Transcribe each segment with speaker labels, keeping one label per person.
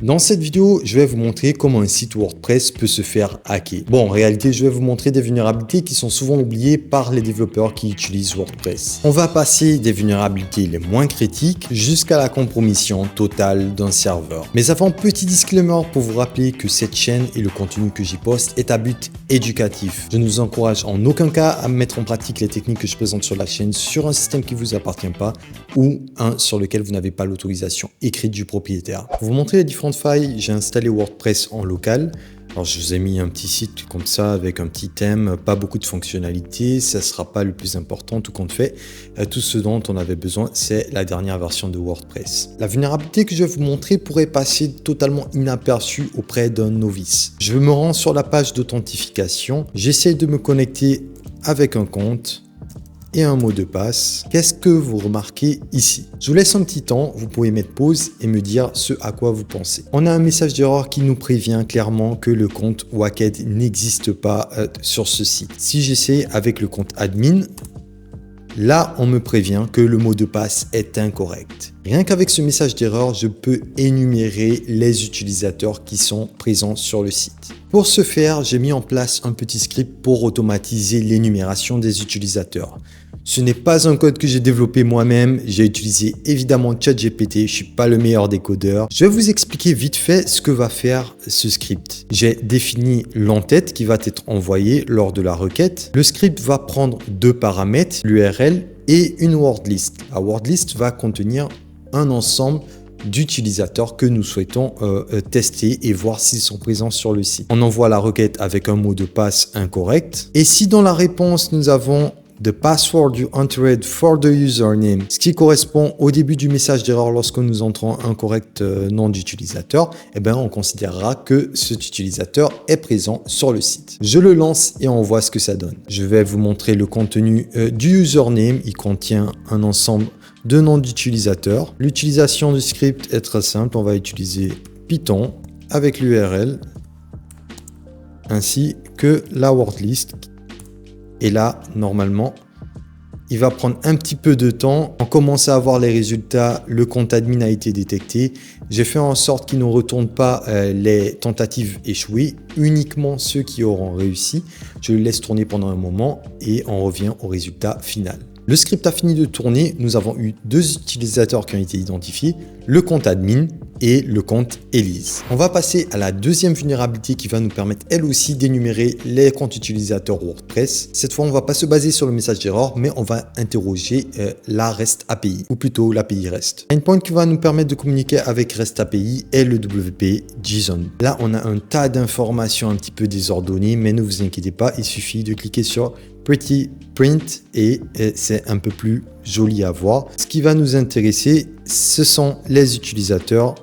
Speaker 1: Dans cette vidéo, je vais vous montrer comment un site WordPress peut se faire hacker. Bon, en réalité, je vais vous montrer des vulnérabilités qui sont souvent oubliées par les développeurs qui utilisent WordPress. On va passer des vulnérabilités les moins critiques jusqu'à la compromission totale d'un serveur. Mais avant, petit disclaimer pour vous rappeler que cette chaîne et le contenu que j'y poste est à but éducatif. Je ne vous encourage en aucun cas à mettre en pratique les techniques que je présente sur la chaîne sur un système qui ne vous appartient pas ou un sur lequel vous n'avez pas l'autorisation écrite du propriétaire. Pour vous montrer les différentes failles, j'ai installé WordPress en local. Alors je vous ai mis un petit site comme ça avec un petit thème, pas beaucoup de fonctionnalités, ça ne sera pas le plus important tout compte fait. Tout ce dont on avait besoin, c'est la dernière version de WordPress. La vulnérabilité que je vais vous montrer pourrait passer totalement inaperçue auprès d'un novice. Je me rends sur la page d'authentification, j'essaie de me connecter avec un compte et un mot de passe. Qu'est-ce que vous remarquez ici? Je vous laisse un petit temps, vous pouvez mettre pause et me dire ce à quoi vous pensez. On a un message d'erreur qui nous prévient clairement que le compte Wacked n'existe pas sur ce site. Si j'essaie avec le compte admin, là, on me prévient que le mot de passe est incorrect. Rien qu'avec ce message d'erreur, je peux énumérer les utilisateurs qui sont présents sur le site. Pour ce faire, j'ai mis en place un petit script pour automatiser l'énumération des utilisateurs. Ce n'est pas un code que j'ai développé moi-même, j'ai utilisé évidemment ChatGPT, je ne suis pas le meilleur des codeurs. Je vais vous expliquer vite fait ce que va faire ce script. J'ai défini l'entête qui va être envoyée lors de la requête. Le script va prendre deux paramètres, l'URL et une word list. La word list va contenir un ensemble d'utilisateurs que nous souhaitons tester et voir s'ils sont présents sur le site. On envoie la requête avec un mot de passe incorrect. Et si dans la réponse, nous avons the password you entered for the username, ce qui correspond au début du message d'erreur lorsque nous entrons un correct nom d'utilisateur, eh bien, on considérera que cet utilisateur est présent sur le site. Je le lance et on voit ce que ça donne. Je vais vous montrer le contenu du username. Il contient un ensemble de noms d'utilisateurs. L'utilisation du script est très simple. On va utiliser Python avec l'URL ainsi que la word list. Et là, normalement, il va prendre un petit peu de temps. On commence à avoir les résultats. Le compte admin a été détecté. J'ai fait en sorte qu'il ne retourne pas les tentatives échouées, uniquement ceux qui auront réussi. Je le laisse tourner pendant un moment et on revient au résultat final. Le script a fini de tourner. Nous avons eu deux utilisateurs qui ont été identifiés, le compte admin et le compte Elise. On va passer à la deuxième vulnérabilité qui va nous permettre elle aussi d'énumérer les comptes utilisateurs WordPress. Cette fois, on ne va pas se baser sur le message d'erreur, mais on va interroger la REST API, ou plutôt l'API REST. Un point qui va nous permettre de communiquer avec REST API est le WP JSON. Là, on a un tas d'informations un petit peu désordonnées, mais ne vous inquiétez pas, il suffit de cliquer sur Pretty Print et c'est un peu plus joli à voir. Ce qui va nous intéresser, ce sont les utilisateurs.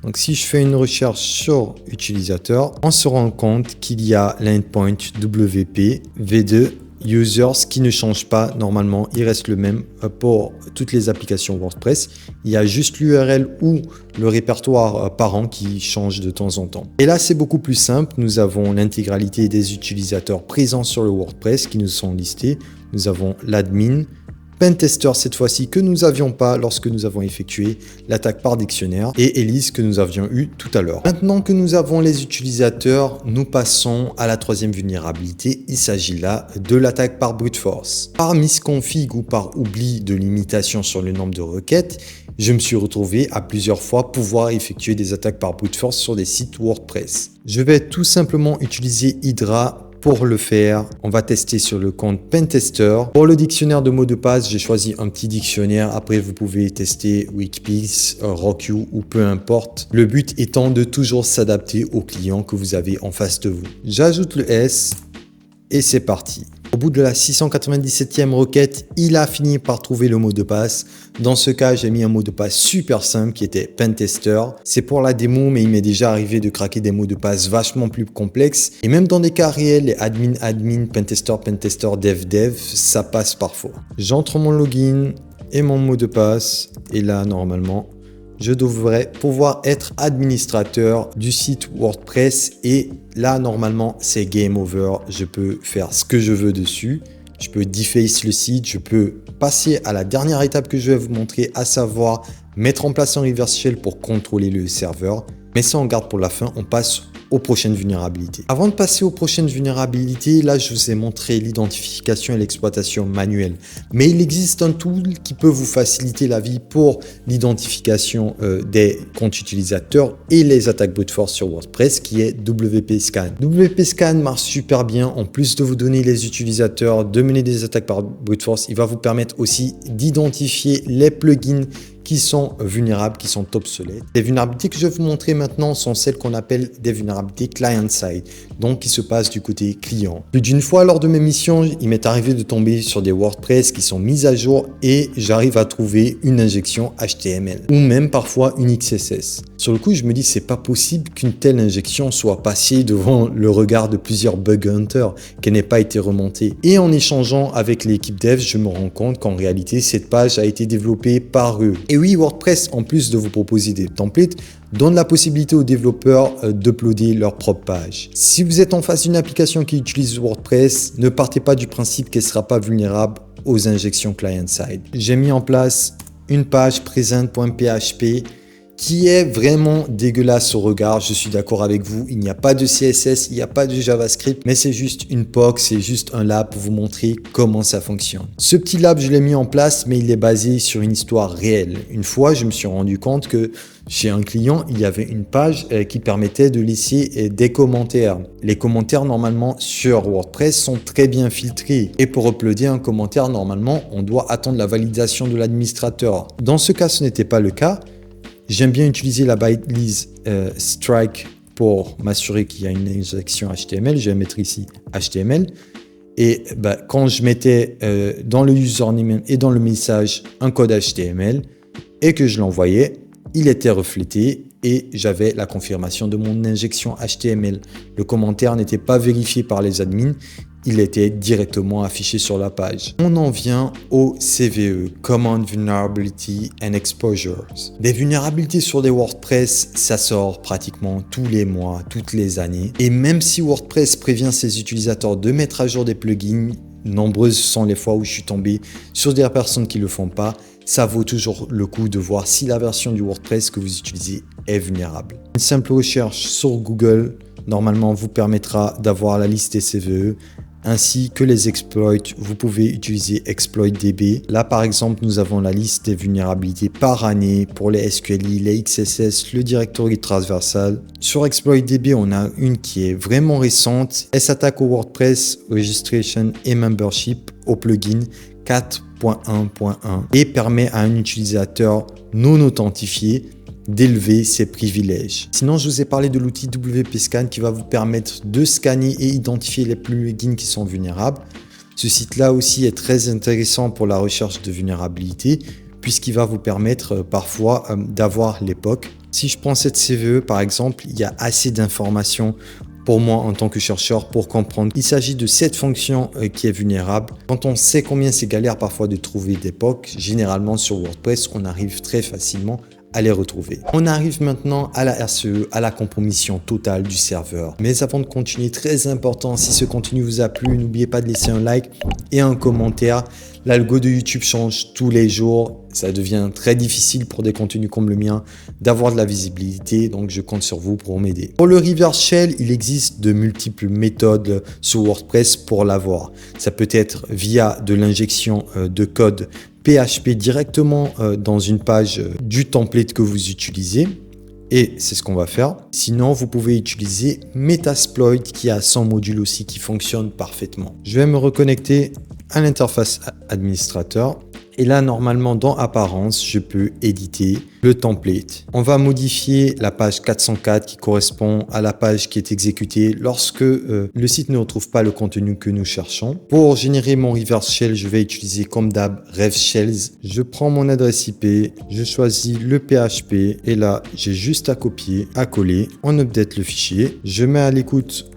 Speaker 1: Donc, si je fais une recherche sur utilisateur, on se rend compte qu'il y a l'endpoint WP V2 users qui ne change pas normalement. Il reste le même pour toutes les applications WordPress. Il y a juste l'URL ou le répertoire parent qui change de temps en temps. Et là, c'est beaucoup plus simple. Nous avons l'intégralité des utilisateurs présents sur le WordPress qui nous sont listés. Nous avons l'admin, Pentester cette fois-ci que nous n'avions pas lorsque nous avons effectué l'attaque par dictionnaire et Elise que nous avions eu tout à l'heure. Maintenant que nous avons les utilisateurs, nous passons à la troisième vulnérabilité. Il s'agit là de l'attaque par brute force. Par misconfig ou par oubli de limitation sur le nombre de requêtes, je me suis retrouvé à plusieurs fois pouvoir effectuer des attaques par brute force sur des sites WordPress. Je vais tout simplement utiliser Hydra. Pour le faire, on va tester sur le compte Pentester. Pour le dictionnaire de mots de passe, j'ai choisi un petit dictionnaire. Après, vous pouvez tester Wikibase, Rockyou ou peu importe. Le but étant de toujours s'adapter au client que vous avez en face de vous. J'ajoute le S et c'est parti. Au bout de la 697e requête, il a fini par trouver le mot de passe. Dans ce cas, j'ai mis un mot de passe super simple qui était Pentester. C'est pour la démo, mais il m'est déjà arrivé de craquer des mots de passe vachement plus complexes. Et même dans des cas réels, les admin, Pentester, dev, ça passe parfois. J'entre mon login et mon mot de passe. Et là, normalement, je devrais pouvoir être administrateur du site WordPress et là normalement c'est game over, je peux faire ce que je veux dessus, je peux deface le site, je peux passer à la dernière étape que je vais vous montrer, à savoir mettre en place un reverse shell pour contrôler le serveur. Mais ça, on garde pour la fin, on passe aux prochaines vulnérabilités. Avant de passer aux prochaines vulnérabilités, là, je vous ai montré l'identification et l'exploitation manuelle. Mais il existe un tool qui peut vous faciliter la vie pour l'identification des comptes utilisateurs et les attaques brute force sur WordPress, qui est WP Scan. WP Scan marche super bien. En plus de vous donner les utilisateurs, de mener des attaques par brute force, il va vous permettre aussi d'identifier les plugins qui sont vulnérables, qui sont obsolètes. Les vulnérabilités que je vais vous montrer maintenant sont celles qu'on appelle des vulnérabilités client-side, donc qui se passent du côté client. Plus d'une fois lors de mes missions, il m'est arrivé de tomber sur des WordPress qui sont mis à jour et j'arrive à trouver une injection HTML ou même parfois une XSS. Sur le coup, je me dis c'est pas possible qu'une telle injection soit passée devant le regard de plusieurs bug hunters, qu'elle n'ait pas été remontée. Et en échangeant avec l'équipe dev, je me rends compte qu'en réalité, cette page a été développée par eux. Et oui, WordPress, en plus de vous proposer des templates, donne la possibilité aux développeurs d'uploader leur propre page. Si vous êtes en face d'une application qui utilise WordPress, ne partez pas du principe qu'elle ne sera pas vulnérable aux injections client-side. J'ai mis en place une page present.php qui est vraiment dégueulasse au regard. Je suis d'accord avec vous, il n'y a pas de CSS, il n'y a pas de JavaScript, mais c'est juste une POC, c'est juste un lab pour vous montrer comment ça fonctionne. Ce petit lab, je l'ai mis en place, mais il est basé sur une histoire réelle. Une fois, je me suis rendu compte que chez un client, il y avait une page qui permettait de laisser des commentaires. Les commentaires, normalement, sur WordPress sont très bien filtrés. Et pour uploader un commentaire, normalement, on doit attendre la validation de l'administrateur. Dans ce cas, ce n'était pas le cas. J'aime bien utiliser la balise strike pour m'assurer qu'il y a une injection HTML. Je vais mettre ici HTML. Et quand je mettais dans le username et dans le message un code HTML et que je l'envoyais, il était reflété et j'avais la confirmation de mon injection HTML. Le commentaire n'était pas vérifié par les admins. Il était directement affiché sur la page. On en vient au CVE, Common Vulnerability and Exposures. Des vulnérabilités sur des WordPress, ça sort pratiquement tous les mois, toutes les années. Et même si WordPress prévient ses utilisateurs de mettre à jour des plugins, nombreuses sont les fois où je suis tombé sur des personnes qui ne le font pas, ça vaut toujours le coup de voir si la version du WordPress que vous utilisez est vulnérable. Une simple recherche sur Google, normalement, vous permettra d'avoir la liste des CVE, ainsi que les exploits. Vous pouvez utiliser ExploitDB. Là, par exemple, nous avons la liste des vulnérabilités par année pour les SQLi, les XSS, le directory transversal. Sur ExploitDB, on a une qui est vraiment récente. Elle s'attaque au WordPress Registration et Membership au plugin 4.1.1 et permet à un utilisateur non authentifié d'élever ses privilèges. Sinon, je vous ai parlé de l'outil WP Scan qui va vous permettre de scanner et identifier les plugins qui sont vulnérables. Ce site-là aussi est très intéressant pour la recherche de vulnérabilité puisqu'il va vous permettre parfois d'avoir l'époque. Si je prends cette CVE par exemple, il y a assez d'informations pour moi en tant que chercheur pour comprendre. Il s'agit de cette fonction qui est vulnérable. Quand on sait combien c'est galère parfois de trouver des POC, généralement sur WordPress, on arrive très facilement à les retrouver. On arrive maintenant à la RCE, à la compromission totale du serveur. Mais avant de continuer, très important, si ce contenu vous a plu, n'oubliez pas de laisser un like et un commentaire. L'algo de YouTube change tous les jours. Ça devient très difficile pour des contenus comme le mien d'avoir de la visibilité. Donc, je compte sur vous pour m'aider. Pour le reverse shell, il existe de multiples méthodes sur WordPress pour l'avoir. Ça peut être via de l'injection de code PHP directement dans une page du template que vous utilisez. Et c'est ce qu'on va faire. Sinon, vous pouvez utiliser Metasploit qui a son module aussi qui fonctionne parfaitement. Je vais me reconnecter à l'interface administrateur. Et là, normalement, dans Apparence, je peux éditer le template. On va modifier la page 404 qui correspond à la page qui est exécutée lorsque le site ne retrouve pas le contenu que nous cherchons. Pour générer mon reverse shell, je vais utiliser comme d'hab RevShells. Je prends mon adresse IP, je choisis le PHP et là, j'ai juste à copier, à coller. On update le fichier. Je mets à l'écoute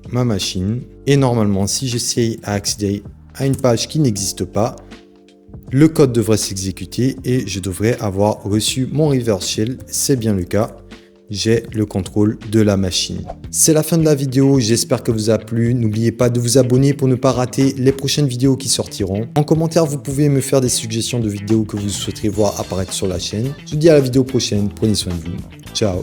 Speaker 1: ma machine et normalement, si j'essaye à accéder à une page qui n'existe pas, le code devrait s'exécuter et je devrais avoir reçu mon reverse shell. C'est bien le cas. J'ai le contrôle de la machine. C'est la fin de la vidéo. J'espère que vous a plu. N'oubliez pas de vous abonner pour ne pas rater les prochaines vidéos qui sortiront. En commentaire, vous pouvez me faire des suggestions de vidéos que vous souhaiterez voir apparaître sur la chaîne. Je vous dis à la vidéo prochaine. Prenez soin de vous. Ciao.